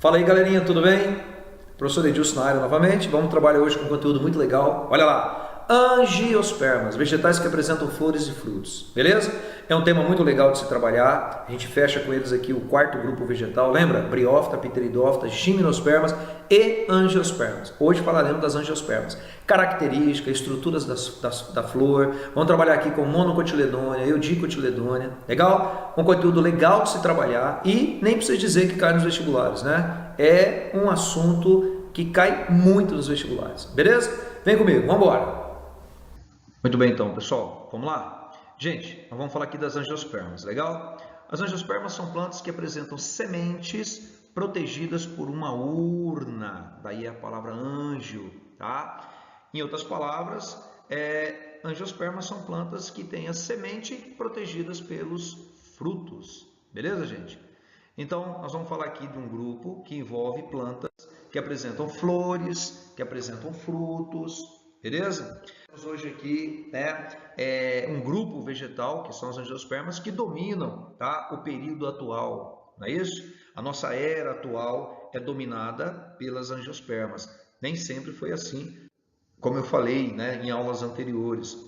Fala aí, galerinha, tudo bem? Professor Edilson na área novamente. Vamos trabalhar hoje com um conteúdo muito legal. Olha lá, angiospermas, vegetais que apresentam flores e frutos. Beleza? É um tema muito legal de se trabalhar. A gente fecha com eles aqui o quarto grupo vegetal. Lembra? Briófita, pteridófita, gimnospermas e angiospermas. Hoje falaremos das angiospermas. Características, estruturas da flor. Vamos trabalhar aqui com monocotiledônia, eudicotiledônia. Legal? Um conteúdo legal de se trabalhar e nem precisa dizer que cai nos vestibulares, né? É um assunto que cai muito nos vestibulares. Beleza? Vem comigo, vamos embora. Muito bem então, pessoal. Vamos lá? Gente, nós vamos falar aqui das angiospermas, legal? As angiospermas são plantas que apresentam sementes protegidas por uma urna. Daí a palavra ângio, tá? Em outras palavras, angiospermas são plantas que têm a semente protegidas pelos frutos. Beleza, gente? Então, nós vamos falar aqui de um grupo que envolve plantas que apresentam flores, que apresentam frutos, beleza? Temos hoje aqui um grupo vegetal, que são as angiospermas, que dominam, tá, o período atual, não é isso? A nossa era atual é dominada pelas angiospermas. Nem sempre foi assim, como eu falei, né, em aulas anteriores.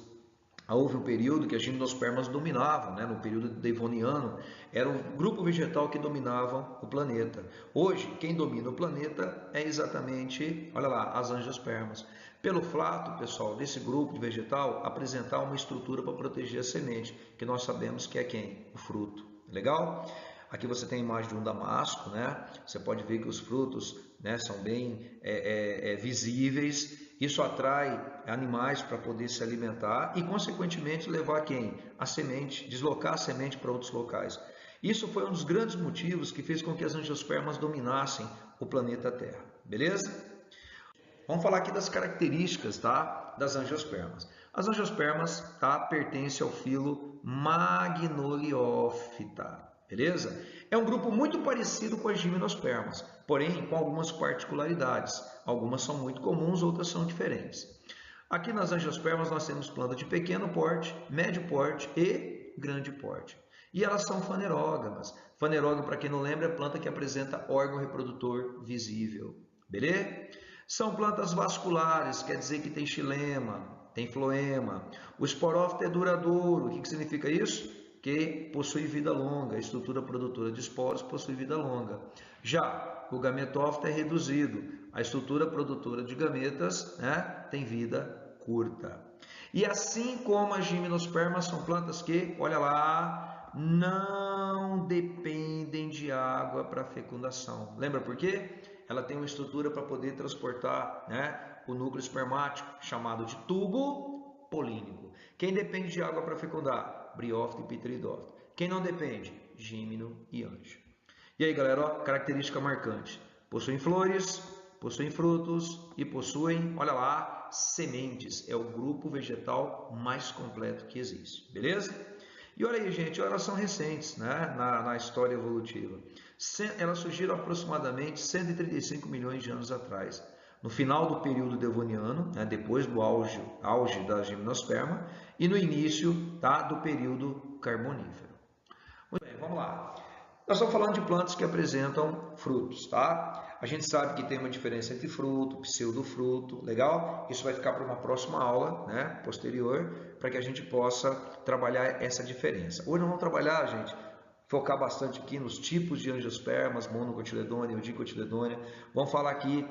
Houve um período que as gimnospermas dominavam, né? No período devoniano, era o grupo vegetal que dominava o planeta. Hoje, quem domina o planeta é exatamente, olha lá, as angiospermas. Pelo fato, pessoal, desse grupo de vegetal apresentar uma estrutura para proteger a semente, que nós sabemos que é quem? O fruto. Legal? Aqui você tem a imagem de um damasco, né? Você pode ver que os frutos, né, são bem visíveis. Isso atrai animais para poder se alimentar e, consequentemente, levar quem? A semente, deslocar a semente para outros locais. Isso foi um dos grandes motivos que fez com que as angiospermas dominassem o planeta Terra. Beleza? Vamos falar aqui das características, tá, das angiospermas. As angiospermas, tá, pertencem ao filo Magnoliófita. Beleza? É um grupo muito parecido com as gimnospermas, porém com algumas particularidades. Algumas são muito comuns, outras são diferentes. Aqui nas angiospermas nós temos plantas de pequeno porte, médio porte e grande porte. E elas são fanerógamas. Fanerógamo, para quem não lembra, é planta que apresenta órgão reprodutor visível. Beleza? São plantas vasculares, quer dizer que tem xilema, tem floema. O esporófito é duradouro. O que significa isso? Que possui vida longa, a estrutura produtora de esporos possui vida longa. Já o gametófito é reduzido, a estrutura produtora de gametas, né, tem vida curta. E assim como as gimnospermas são plantas que, olha lá, não dependem de água para fecundação. Lembra por quê? Ela tem uma estrutura para poder transportar, né, o núcleo espermático, chamado de tubo polínico. Quem depende de água para fecundar? Briófita e pteridófita. Quem não depende? Gímino e ângio. E aí, galera, ó, característica marcante. Possuem flores, possuem frutos e possuem, olha lá, sementes. É o grupo vegetal mais completo que existe. Beleza? E olha aí, gente, elas são recentes, né, na história evolutiva. Elas surgiram aproximadamente 135 milhões de anos atrás. No final do período devoniano, né, depois do auge da gimnosperma, e no início, tá, do período carbonífero. Muito bem, vamos lá. Nós estamos falando de plantas que apresentam frutos, tá? A gente sabe que tem uma diferença entre fruto, pseudofruto, legal? Isso vai ficar para uma próxima aula, né, posterior, para que a gente possa trabalhar essa diferença. Hoje nós vamos trabalhar, gente, focar bastante aqui nos tipos de angiospermas, monocotiledônia, eudicotiledônia. Vamos falar aqui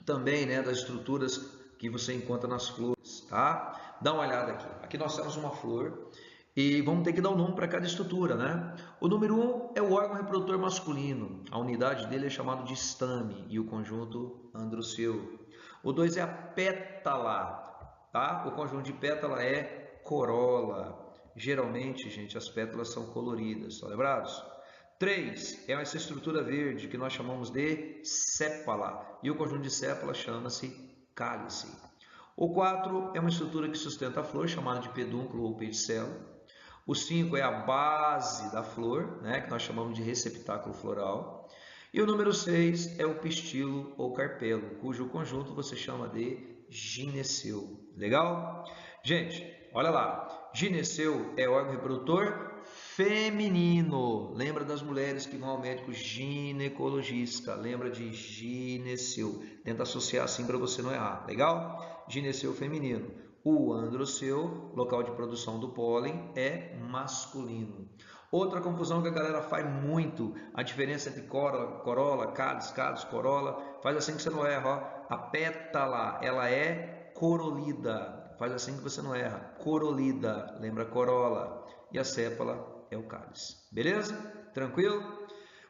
também, né, das estruturas que você encontra nas flores, tá? Dá uma olhada aqui. Aqui nós temos uma flor e vamos ter que dar um nome para cada estrutura, né? O número 1 é o órgão reprodutor masculino. A unidade dele é chamado de estame e o conjunto androceu. O 2 é a pétala, tá? O conjunto de pétala é corola. Geralmente, gente, as pétalas são coloridas, estão lembrados? 3 é essa estrutura verde que nós chamamos de sépala e o conjunto de sépala chama-se cálice. O 4 é uma estrutura que sustenta a flor, chamada de pedúnculo ou pedicelo. O 5 é a base da flor, né, que nós chamamos de receptáculo floral. E o número 6 é o pistilo ou carpelo, cujo conjunto você chama de gineceu. Legal? Gente, olha lá, gineceu é órgão reprodutor feminino. Lembra das mulheres que vão ao médico ginecologista, lembra de gineceu. Tenta associar assim para você não errar, legal? Gineceu feminino. O androceu, local de produção do pólen, é masculino. Outra confusão que a galera faz muito, a diferença entre corola, cálice, corola, faz assim que você não erra, ó. A pétala, ela é corolida, faz assim que você não erra, corolida, lembra corola, e a sépala é o cálice, beleza? Tranquilo?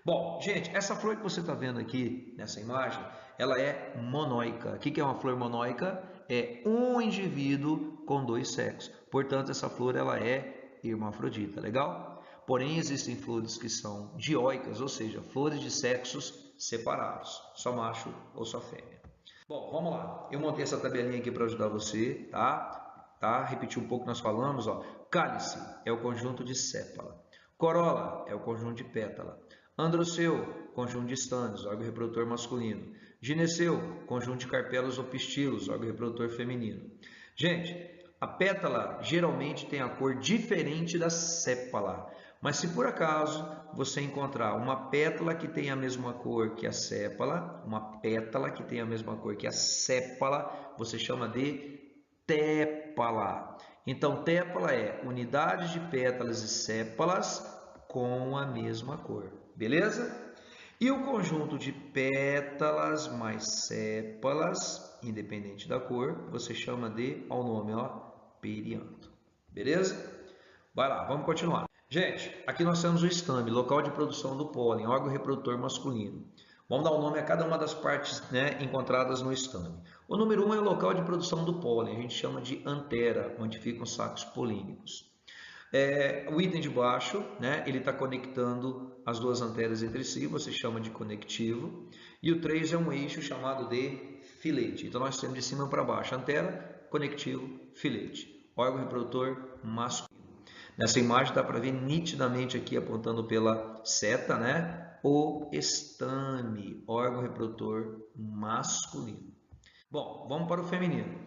Bom, gente, essa flor que você está vendo aqui nessa imagem, ela é monóica. O que é uma flor monóica? É um indivíduo com dois sexos. Portanto, essa flor ela é hermafrodita, legal? Porém, existem flores que são dioicas, ou seja, flores de sexos separados, só macho ou só fêmea. Bom, vamos lá. Eu montei essa tabelinha aqui para ajudar você, tá? Repetir um pouco nós falamos, ó. Cálice é o conjunto de sépala. Corola é o conjunto de pétala. Androceu, conjunto de estânios, órgão reprodutor masculino. Gineceu, conjunto de carpelos ou pistilos, órgão reprodutor feminino. Gente, a pétala geralmente tem a cor diferente da sépala. Mas se por acaso você encontrar uma pétala que tem a mesma cor que a sépala, uma pétala que tem a mesma cor que a sépala, você chama de tépala. Então, tépala é unidade de pétalas e sépalas com a mesma cor, beleza? E o conjunto de pétalas mais sépalas, independente da cor, você chama de, ao nome, ó, perianto, beleza? Vai lá, vamos continuar. Gente, aqui nós temos o estame, local de produção do pólen, órgão reprodutor masculino. Vamos dar o nome a cada uma das partes, né, encontradas no estame. O número 1 é o local de produção do pólen, a gente chama de antera, onde ficam os sacos polínicos. O item de baixo, né, ele está conectando as duas anteras entre si, você chama de conectivo. E o 3 é um eixo chamado de filete. Então nós temos de cima para baixo, antera, conectivo, filete. Órgão reprodutor masculino. Nessa imagem dá para ver nitidamente aqui, apontando pela seta, né, o estame, órgão reprodutor masculino. Bom, vamos para o feminino.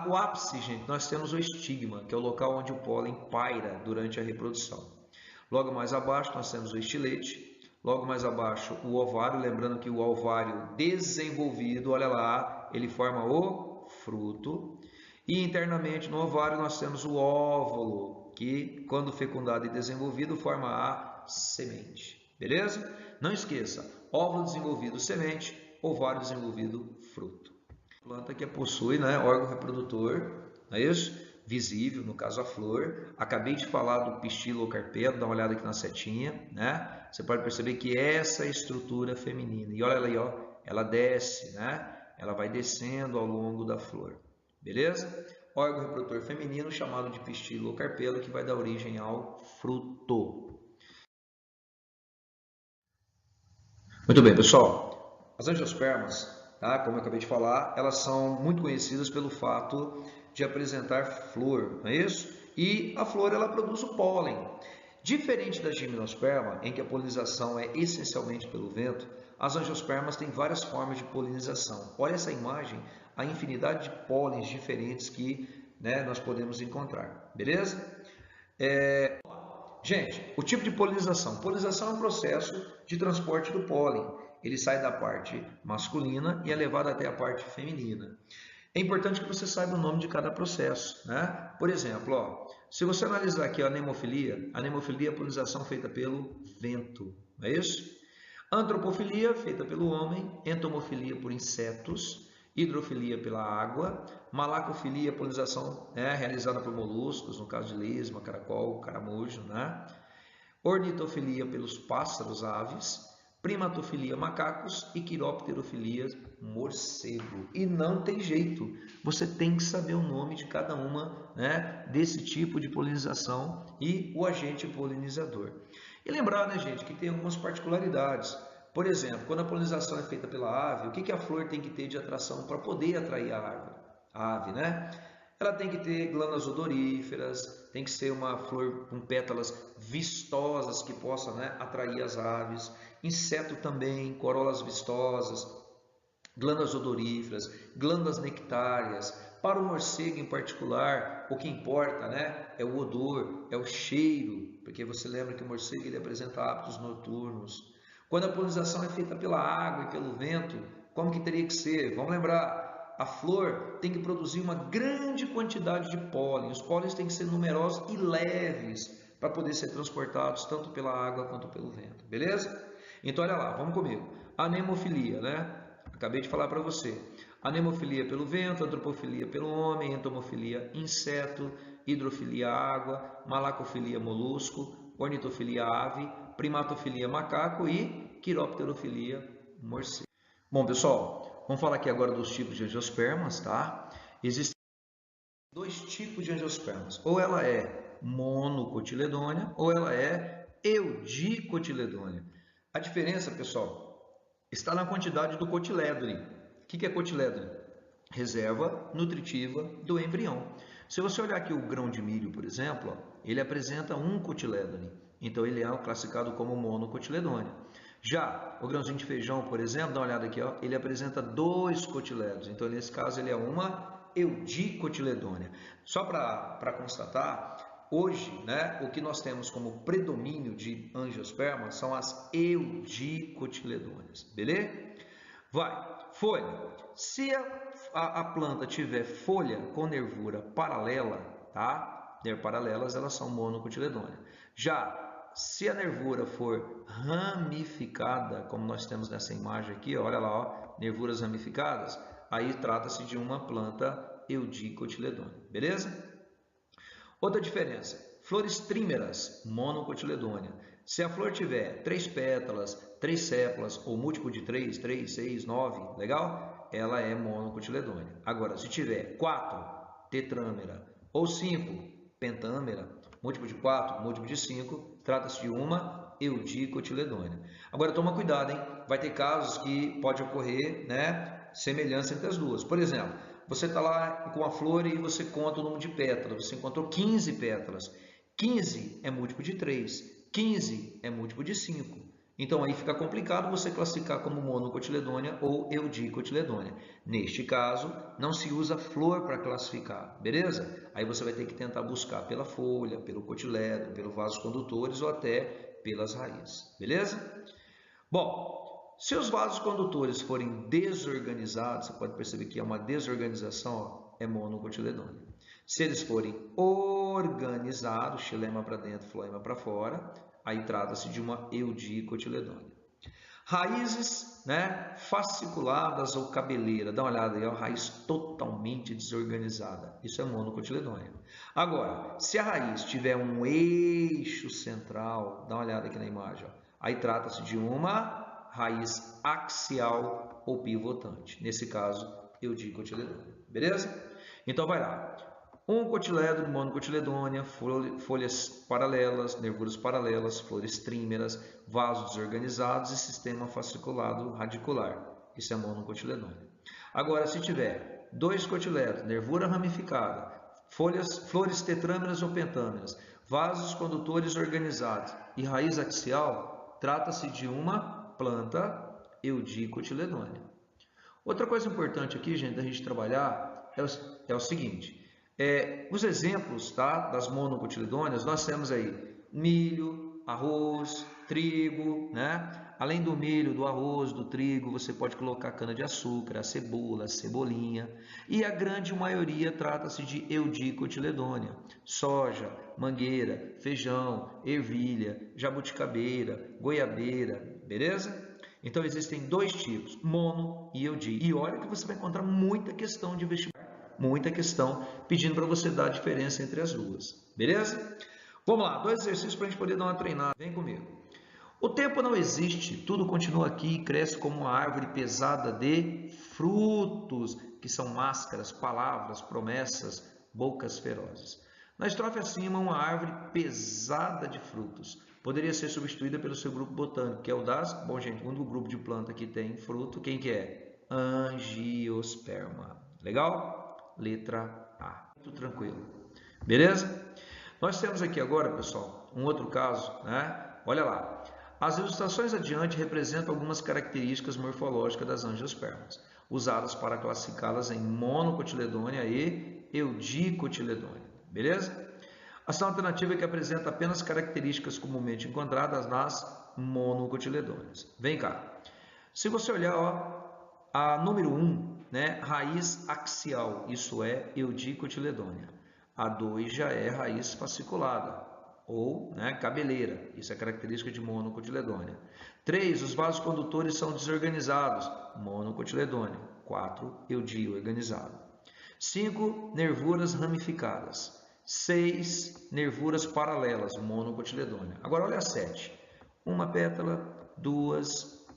O ápice, gente, nós temos o estigma, que é o local onde o pólen paira durante a reprodução. Logo mais abaixo nós temos o estilete. Logo mais abaixo o ovário, lembrando que o ovário desenvolvido, olha lá, ele forma o fruto. E internamente no ovário nós temos o óvulo, que quando fecundado e desenvolvido forma a semente. Beleza? Não esqueça, óvulo desenvolvido, semente, ovário desenvolvido, fruto. Planta que possui, né, órgão reprodutor, não é isso? Visível, no caso a flor. Acabei de falar do pistilo ou carpelo, dá uma olhada aqui na setinha, né? Você pode perceber que essa é a estrutura feminina. E olha ela aí, ó, ela desce, né? Ela vai descendo ao longo da flor. Beleza? Órgão reprodutor feminino chamado de pistilo ou carpelo, que vai dar origem ao fruto. Muito bem, pessoal. As angiospermas, tá? Como eu acabei de falar, elas são muito conhecidas pelo fato de apresentar flor, não é isso? E a flor ela produz o pólen. Diferente da gimnosperma, em que a polinização é essencialmente pelo vento, as angiospermas têm várias formas de polinização. Olha essa imagem, a infinidade de pólens diferentes que, né, nós podemos encontrar, beleza? Gente, o tipo de polinização. Polinização é um processo de transporte do pólen. Ele sai da parte masculina e é levado até a parte feminina. É importante que você saiba o nome de cada processo, né? Por exemplo, ó, se você analisar aqui a anemofilia é a polinização feita pelo vento, não é isso? Antropofilia, feita pelo homem, entomofilia por insetos, hidrofilia pela água, malacofilia, polinização realizada por moluscos, no caso de lesma, caracol, caramujo, né? Ornitofilia pelos pássaros, aves, primatofilia, macacos e quiropterofilia, morcego. E não tem jeito, você tem que saber o nome de cada uma, né, desse tipo de polinização e o agente polinizador. E lembrar, né, gente, que tem algumas particularidades. Por exemplo, quando a polinização é feita pela ave, o que a flor tem que ter de atração para poder atrair a ave, né? Ela tem que ter glândulas odoríferas, tem que ser uma flor com pétalas vistosas que possam, né, atrair as aves. Inseto também, corolas vistosas, glândulas odoríferas, glândulas nectárias, Para o morcego em particular, o que importa, né, é o odor, é o cheiro, porque você lembra que o morcego ele apresenta hábitos noturnos. Quando a polinização é feita pela água e pelo vento, como que teria que ser? Vamos lembrar, a flor tem que produzir uma grande quantidade de pólen. Os pólens têm que ser numerosos e leves para poder ser transportados tanto pela água quanto pelo vento, beleza? Então olha lá, vamos comigo. Anemofilia, né? Acabei de falar para você. Anemofilia pelo vento, antropofilia pelo homem, entomofilia inseto, hidrofilia água, malacofilia molusco, ornitofilia ave, primatofilia macaco e quiropterofilia morcego. Bom, pessoal, vamos falar aqui agora dos tipos de angiospermas, tá? Existem dois tipos de angiospermas. Ou ela é monocotiledônea ou ela é eudicotiledônea. A diferença, pessoal, está na quantidade do cotilédone. O que é cotilédone? Reserva nutritiva do embrião. Se você olhar aqui o grão de milho, por exemplo, ele apresenta um cotilédone. Então ele é classificado como monocotiledôneo. Já o grãozinho de feijão, por exemplo, dá uma olhada aqui, ó, ele apresenta 2 cotilédones. Então nesse caso ele é uma eudicotiledônea. Só para constatar, hoje, né, o que nós temos como predomínio de angiospermas são as eudicotiledôneas, beleza? Vai, folha. Se a planta tiver folha com nervura paralela, tá? Paralelas, elas são monocotiledôneas. Já se a nervura for ramificada, como nós temos nessa imagem aqui, olha lá, ó, nervuras ramificadas, aí trata-se de uma planta eudicotiledônea, beleza? Outra diferença, flores trímeras, monocotiledônea. Se a flor tiver 3 pétalas, 3 sépalas ou múltiplo de 3, 3, 6, 9, legal? Ela é monocotiledônea. Agora, se tiver 4, tetrâmera, ou 5, pentâmera, múltiplo de 4, múltiplo de 5, trata-se de uma eudicotiledônea. Agora, toma cuidado, hein? Vai ter casos que pode ocorrer, né, semelhança entre as duas. Por exemplo, você está lá com a flor e você conta o número de pétalas. Você encontrou 15 pétalas. 15 é múltiplo de 3. 15 é múltiplo de 5. Então aí fica complicado você classificar como monocotiledônea ou eudicotiledônea. Neste caso, não se usa flor para classificar, beleza? Aí você vai ter que tentar buscar pela folha, pelo cotilédone, pelos vasos condutores ou até pelas raízes, beleza? Bom, se os vasos condutores forem desorganizados, você pode perceber que é uma desorganização, ó, é monocotiledônea. Se eles forem organizados, xilema para dentro, floema para fora, aí trata-se de uma eudicotiledônea. Raízes, né, fasciculadas ou cabeleira, dá uma olhada aí, ó, raiz totalmente desorganizada, isso é monocotiledônea. Agora, se a raiz tiver um eixo central, dá uma olhada aqui na imagem, ó, aí trata-se de uma raiz axial ou pivotante, nesse caso, eudicotiledônea, beleza? Então vai lá. Um cotilédone, monocotiledônea, folhas paralelas, nervuras paralelas, flores trímeras, vasos desorganizados e sistema fasciculado radicular. Isso é monocotiledônea. Agora, se tiver 2 cotilédones, nervura ramificada, flores tetrâmeras ou pentâmeras, vasos condutores organizados e raiz axial, trata-se de uma planta eudicotiledônea. Outra coisa importante aqui, gente, da gente trabalhar é o seguinte. Os exemplos, tá, das monocotiledôneas, nós temos aí milho, arroz, trigo, né? Além do milho, do arroz, do trigo, você pode colocar cana-de-açúcar, a cebola, a cebolinha. E a grande maioria trata-se de eudicotiledônea. Soja, mangueira, feijão, ervilha, jabuticabeira, goiabeira, beleza? Então existem 2 tipos, mono e eudi. E olha que você vai encontrar muita questão de vestibular. Muita questão pedindo para você dar a diferença entre as duas, beleza? Vamos lá, 2 exercícios para a gente poder dar uma treinada, vem comigo. O tempo não existe, tudo continua aqui e cresce como uma árvore pesada de frutos, que são máscaras, palavras, promessas, bocas ferozes. Na estrofe acima, uma árvore pesada de frutos. Poderia ser substituída pelo seu grupo botânico, que é o das... Bom, gente, o único grupo de planta que tem fruto, quem que é? Angiosperma. Legal? Letra A. Muito tranquilo. Beleza? Nós temos aqui agora, pessoal, um outro caso, né? Olha lá. As ilustrações adiante representam algumas características morfológicas das angiospermas, usadas para classificá-las em monocotiledônia e eudicotiledônia. Beleza? A ação alternativa é que apresenta apenas características comumente encontradas nas monocotiledôneas. Vem cá. Se você olhar, ó, a número 1, né, raiz axial, isso é eudicotiledônia. A 2 já é raiz fasciculada, ou, né, cabeleira, isso é característica de monocotiledônia. 3, os vasos condutores são desorganizados, monocotiledônia. 4, eudio organizado. 5, nervuras ramificadas. 6, nervuras paralelas, monocotiledônia. Agora olha a 7. Uma pétala, 2,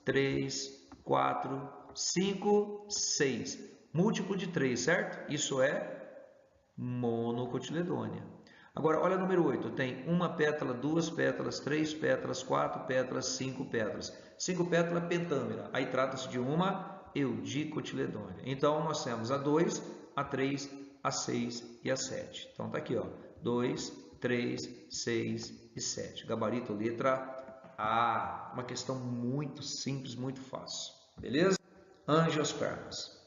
3, 4, 5, 6. Múltiplo de 3, certo? Isso é monocotiledônia. Agora olha o número 8. Tem uma pétala, 2 pétalas, 3 pétalas, 4 pétalas, 5 pétalas. 5 pétalas pentâmera. Aí trata-se de uma eudicotiledônia. Então nós temos a 2, a 3, a 6 e a 7. Então tá aqui, ó, 2, 3, 6 e 7. Gabarito letra A. Uma questão muito simples, muito fácil. Beleza? Angiospermas.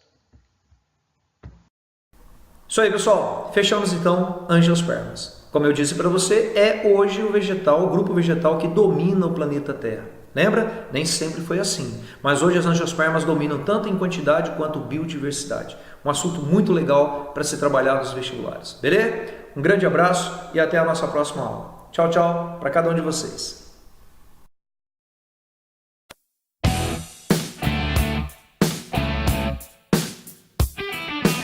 Isso aí, pessoal. Fechamos então angiospermas. Como eu disse para você, é hoje o grupo vegetal que domina o planeta Terra. Lembra? Nem sempre foi assim. Mas hoje as angiospermas dominam tanto em quantidade quanto biodiversidade. Um assunto muito legal para se trabalhar nos vestibulares. Beleza? Um grande abraço e até a nossa próxima aula. Tchau, tchau para cada um de vocês.